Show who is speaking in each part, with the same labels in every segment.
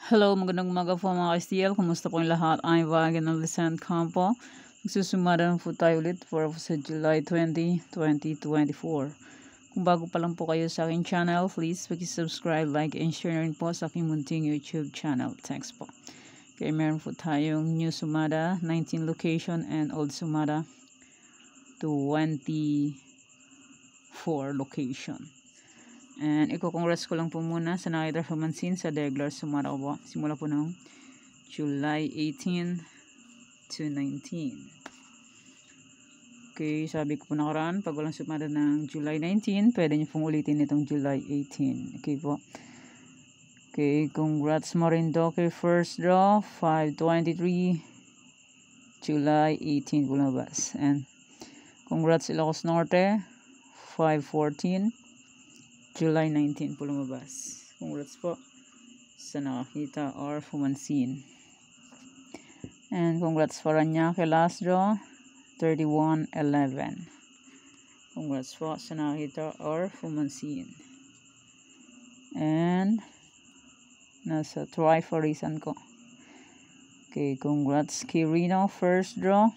Speaker 1: Hello, magandang umaga po mga ka-STL. Kumusta po yung lahat? I'm Wagan ng Vicente Campo. Magsusumada na po tayo ulit for sa July 20, 2024. Kung bago pa lang po kayo sa aking channel, please subscribe, like, and share rin po sa aking munting YouTube channel. Thanks po. Kaya meron po tayong new Sumada, 19 location, and old Sumada, 24 location. And i-congrats ko lang po muna sa nakita humansin sa regular Sumada ko po. Simula po ng July 18 to 19. Okay, sabi ko po nakaraan, pag walang Sumada ng July 19, pwede nyo pong ulitin itong July 18. Okay po. Okay, congrats Marindoque first draw, 523, July 18 po lumabas. And congrats Ilocos Norte, 514, July 19 po lumabas. Congrats po sa nakakita or fumansin. And congrats Paranaque last draw, 3111. Congrats po sa nakakita or fumansin. And nasa Triforisan ko. Okay, congrats Kirino first draw,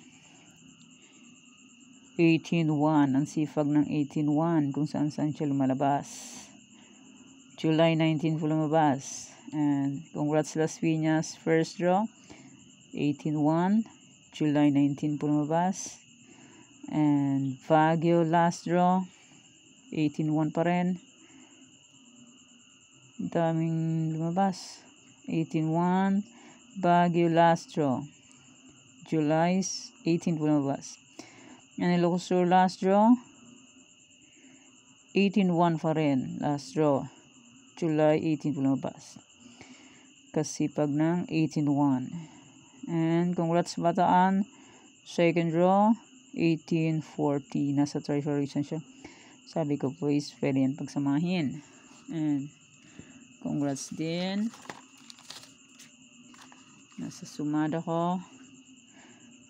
Speaker 1: 18-1, ang sifag ng 18-1 kung saan siya lumalabas. July 19 po lumabas. And congrats Las Piñas first draw, 18-1, July 19 po lumabas. And Baguio last draw, 18-1 pa rin. Daming lumabas. 18-1, Baguio last draw, July 18 po lumabas. And Ilocos Sur last draw, 18-1 pa rin. Last draw, July 18 po lumabas. Kasipag ng 18-1. And congrats Bataan, second draw, 18-40. Nasa Triforisan siya. Sabi ko po is pwede yan pagsamahin. And congrats din. Nasa Sumada ko.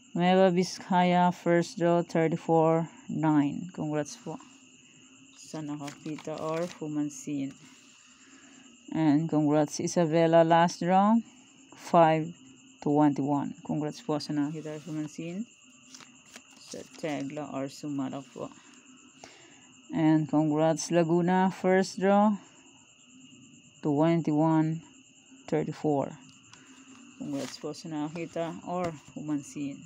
Speaker 1: Nueva Vizcaya first draw, 34-9. Congrats po sa nakakita or fumansin. And congrats Isabela last draw, 5-21. Congrats po sa nakakita or fumansin sa Tegla or Sumada po. And congrats Laguna first draw, 21-34. Congrats po sa nakakita or fumansin.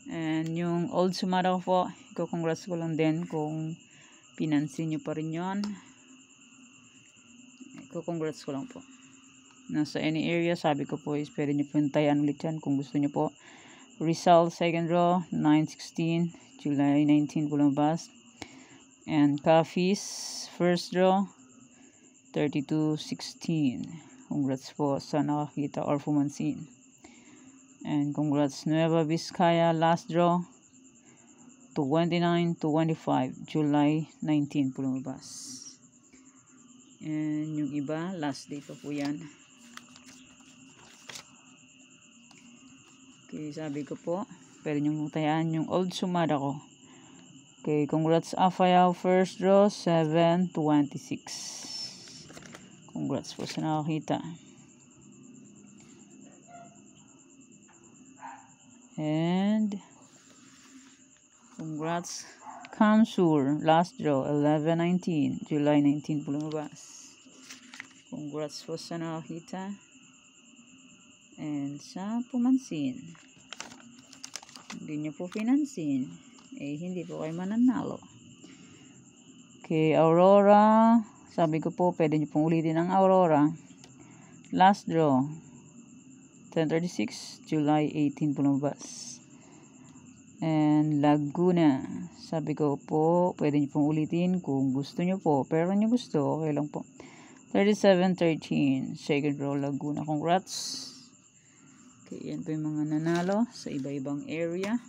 Speaker 1: And yung old Sumada ko po, i-congrats ko lang din kung pinansin nyo pa rin yun. I-congrats ko lang po. Nasa any area, sabi ko po is pwede nyo puntayan ulit yan kung gusto nyo po. Rizal second draw, 9-16, July 19 po lumabas. And Cafis first draw, 32-16. Congrats po sa nakakita or fumansin. And congrats Nueva Vizcaya last draw, 29-25, July 19 po lumabas. And yung iba, last day pa po yan. Okay, sabi ko po, pwede nyo mutayaan yung old Sumada ko. Okay, congrats Afayao first draw, 7-26. Congrats po sa nakakita. And congrats Kamsur last draw, 11-19, July 19 po lumabas. Congrats po sa nakakita and sa pumansin. Hindi nyo po pinansin, hindi po kayo mananalo. Okay, Aurora, sabi ko po pwede nyo pong ulitin ang Aurora last draw, 10-36, July 18 po lumabas. And Laguna, sabi ko po pwede nyo pong ulitin kung gusto nyo po, pero nyo gusto, okay lang po. 37-13, second draw Laguna. Congrats. Okay, yan po yung mga nanalo sa iba-ibang area.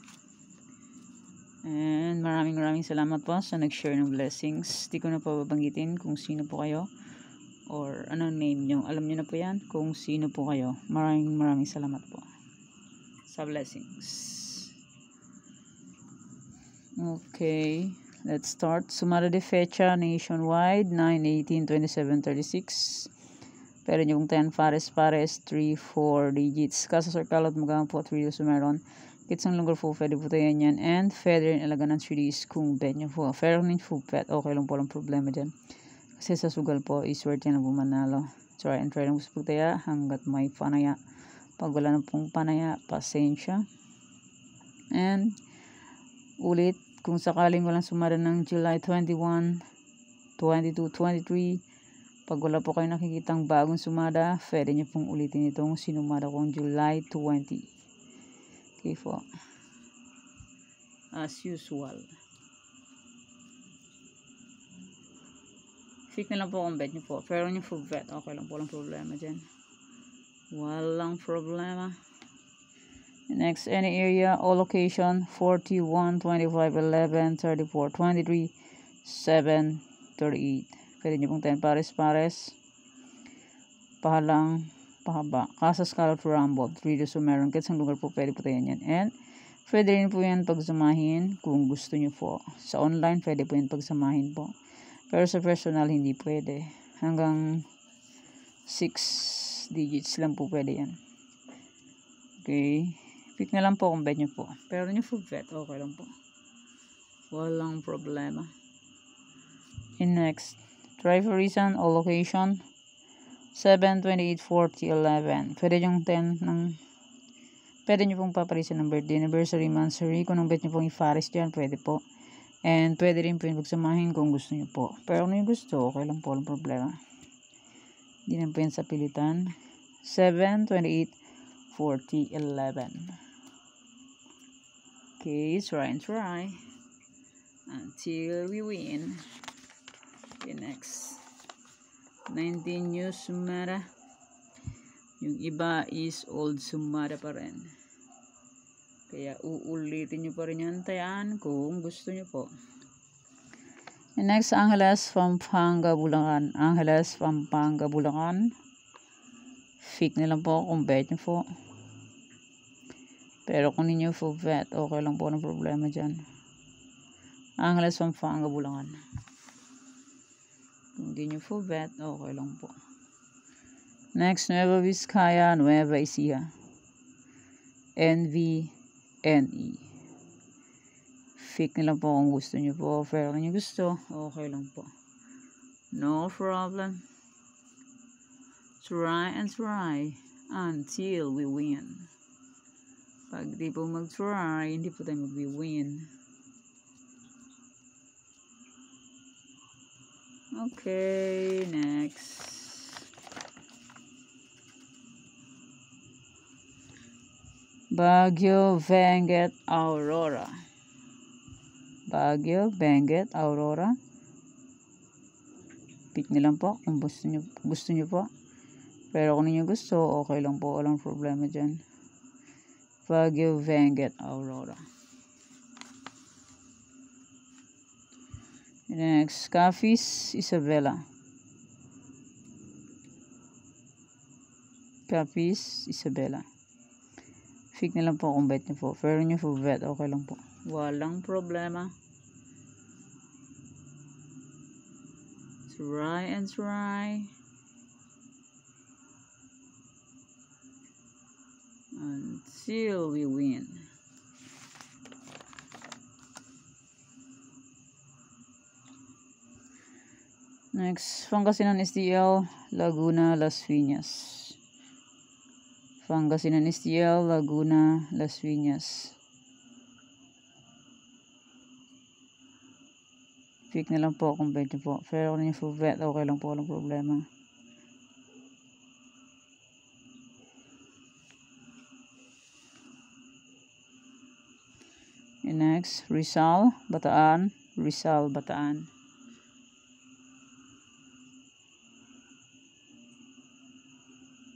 Speaker 1: And maraming salamat po sa nag-share ng blessings. Di ko na po babanggitin kung sino po kayo or anong name nyo. Alam nyo na po yan kung sino po kayo. Maraming salamat po sa blessings. Okay, let's start. Sumada de fecha nationwide, 9-18-27-36. Pwede nyo kung 10 pares, 3, 4 digits. Kaso circle at magang po 3 so meron. Kitsang lugar po, pwede po tayo yan. And pwede rin alaga ng 3 days kung bet nyo po. Pero kung po bet, okay lang po lang problema dyan. Kasi sa sugal po, is worth yan na po manalo. Try and try lang po sa pagtaya hanggat may panaya. Pag wala na pong panaya, pasensya. And ulit, kung sakaling walang sumara ng July 21, 22, 23, pag wala po kayo nakikitang bagong sumada, pwede nyo pong ulitin itong sinumada kong July 20. Okay po. As usual. Fake na lang po kung bet nyo po. Pero nyo full bet, okay lang po, walang problema dyan. Walang problema. Next, any area, all location, 41, 25, 11, 34, 23, 7, 38. Pwede nyo pong 10 pares. Pahalang, pahaba. Kasas Kalot Rumble. 3 so meron. Kitsang lugar po pwede po tayo yan. And pwede rin po yan pagsamahin kung gusto nyo po. Sa online, pwede po yan pagsamahin po. Pero sa personal, hindi pwede. Hanggang 6 digits lang po pwede yan. Okay. Pick na lang po kung bet nyo po. Pero nyo full bet, okay lang po. Walang problema. And next, try for reason, all location, 7, 28, 40, 11. Pwede yung 10 ng, pwede nyo pong paparisan ng birthday, anniversary, monthsary. Kung nang bet nyo pong i-faris dyan, pwede po. And pwede rin po yung pagsamahin kung gusto nyo po. Pero kung yung gusto, okay lang po, walang problema. Hindi na po yan sa pilitan. 7, 28, 40, 11. Okay, try and try until we win. Okay, next. 19 new sumada. Yung iba is old sumada pa rin. Kaya uulitin nyo pa rin yung tayaan kung gusto nyo po. And next, Angeles, Pampanga, Bulacan. Angeles, Pampanga, Bulacan. Fake na lang po kung bet nyo po. Pero kung ninyo full bet, okay lang po, ng problema dyan. Angeles, Pampanga, Bulacan. Kung hindi nyo full bet, okay lang po. Next, Nueva Vizcaya, Nueva Ecija. NVNE. Fake na lang po kung gusto nyo po. Pero kung nyo gusto, okay lang po. No problem. Try and try until we win. Pag di po mag-try, hindi po tayo mag-win. Okay, next. Baguio, Benguet, Aurora. Baguio, Benguet, Aurora. Pick nilang po kung gusto nyo po. Pero kung ninyo gusto, okay lang po, walang problema dyan. Baguio, Benguet, Aurora. Next, Capiz, Isabela. Capiz, Isabela. Fake na lang po kung bet nyo po. Pero nyo po bet, okay lang po. Walang problema. Try and try. Until we win. Next, Pangasinan STL, Laguna, Las Piñas. Pangasinan STL, Laguna, Las Piñas. Pick na lang po kung bet nyo po. Pero kung yung full bet, okay lang po, walang problema. And next, Rizal, Bataan. Rizal, Bataan.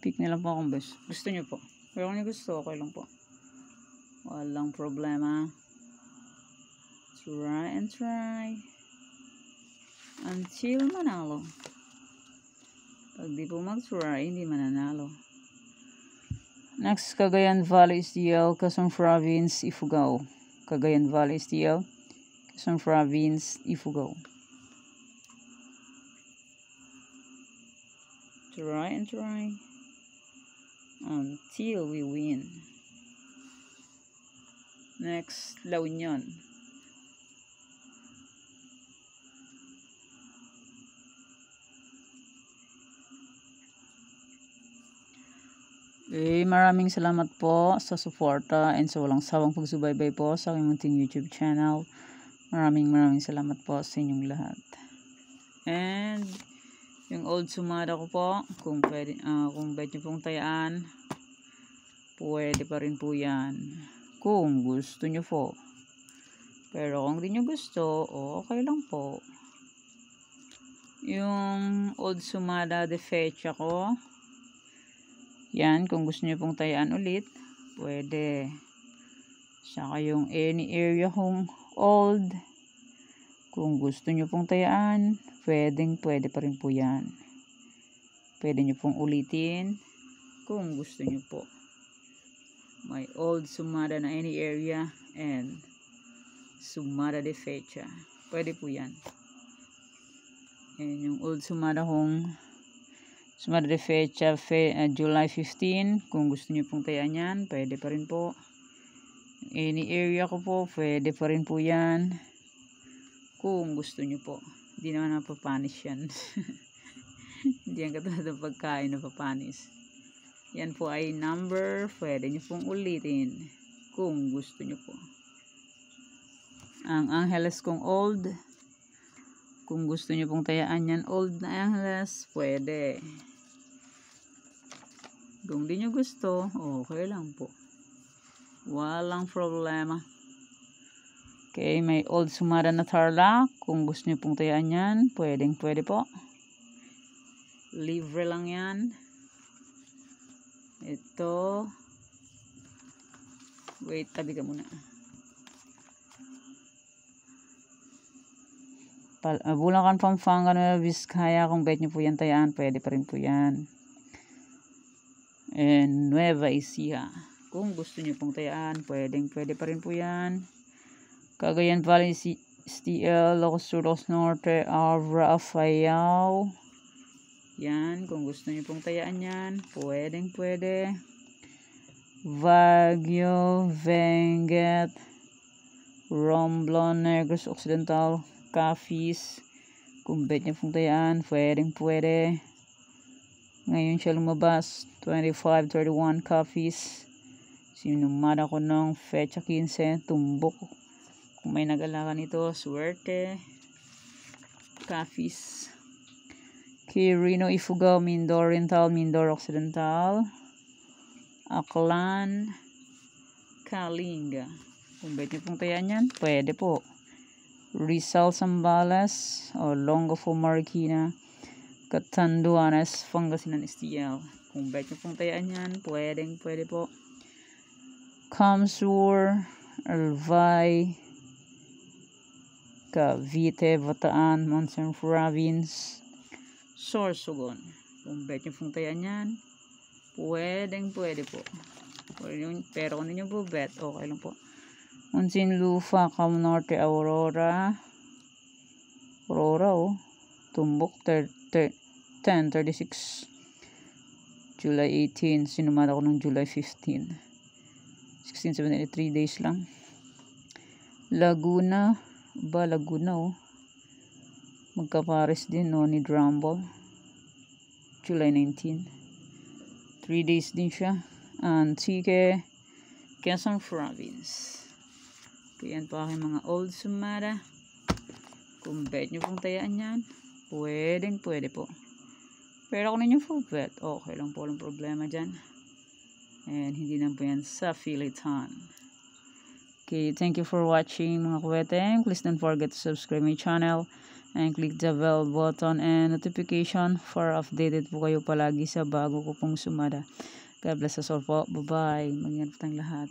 Speaker 1: Pick na lang po kung gusto nyo po. Pero kung nyo gusto, okay lang po. Walang problema. Try and try. Until manalo. Pag di po mag-try, hindi mananalo. Next, Cagayan Valley STL, Quezon Province, Ifugao. Cagayan Valley STL, Quezon Province, Ifugao. Try and try until we win. Next, La Union. Okay, maraming salamat po sa suporta and sa walang sawang pagsubaybay po sa aking munting YouTube channel. Maraming salamat po sa inyong lahat. And yung old sumada ko po, kung pwede, kung bet nyo pong tayaan, pwede pa rin po yan. Kung gusto nyo po. Pero kung di nyo gusto, okay lang po. Yung old sumada de fecha ko, yan, kung gusto nyo pong tayaan ulit, pwede. Saka yung any area kong old, kung gusto nyo pong tayaan, pwede pa rin po yan. Pwede nyo pong ulitin, kung gusto nyo po. May old sumada na any area, and sumada de fecha. Pwede po yan. And yung old sumada kong sumada de fecha, July 15. Kung gusto nyo pong tayaan yan, pwede pa rin po. Any area ko po, pwede pa rin po yan. Kung gusto nyo po. Hindi naman napapanis yan. Hindi yan katulad ng pagkain na papanis. Yan po ay number. Pwede nyo pong ulitin. Kung gusto nyo po. Ang Angeles kong old. Kung gusto nyo pong tayaan yan, old na Angeles, pwede. Kung di nyo gusto, okay lang po. Walang problema. Okay, may old sumada na Tarlac. Kung gusto nyo pong tayaan yan, pwede po. Libre lang yan. Ito. Wait, tabi ka muna. Bulacan, Pampanga, Nueva Vizcaya, kung bet nyo po yan tayaan, pwede pa rin po yan. And Nueva Ecija, kung gusto nyo pong tayaan, pwede pa rin po yan. Cagayan Valley, STL, Ilocos Sur, Ilocos Norte, Abra, Afayao. Yan, kung gusto nyo pong tayaan yan, pwede. Baguio, Benguet, Romblon, Negros Occidental, Capiz, kung bet nyo pong tayaan, pwede. Ngayon siya lumabas, 25-31 Capiz. Sinumada ko ng fecha 15, tumbok. Kung may nag-alakan ito, swerte. Capiz. Quirino, Ifugao, Mindoro Oriental, Mindoro Occidental, Aklan, Kalinga. Kung bet nyo pong tayaan yan, pwede po. Rizal, Zambales, o Longo-Fo, Marikina, Catanduanes, Pangasinan, STL. Kung bet nyo pong tayaan yan, pwede po. Kamsur, Albay, Cavite, Bataan, Monson Province, Sorsogon. Kung bet nyo pong tayaan yan, pwede po. Pero kung hindi nyo po bet, okay lang po. Muntinlupa, Cam Norte, Aurora, tumbok 10-36, July 18, sinumada ko ng July 15, 16, 17, 3 days lang. Laguna, magkapares din, no, ni Drumble, July 19, 3 days din siya. Antique, Quezon Province. Yan po aking mga old sumada. Kung bet nyo pong tayaan yan, pwede po. Pero kung ninyo po bet, okay lang po, walang problema dyan. And hindi na po yan sa Philitan. Okay, thank you for watching mga kuweteng. Please don't forget to subscribe my channel and click the bell button and notification for updated po kayo palagi sa bago ko pong sumada. God bless us all po. Bye-bye. Mag-ingat po tayong lahat.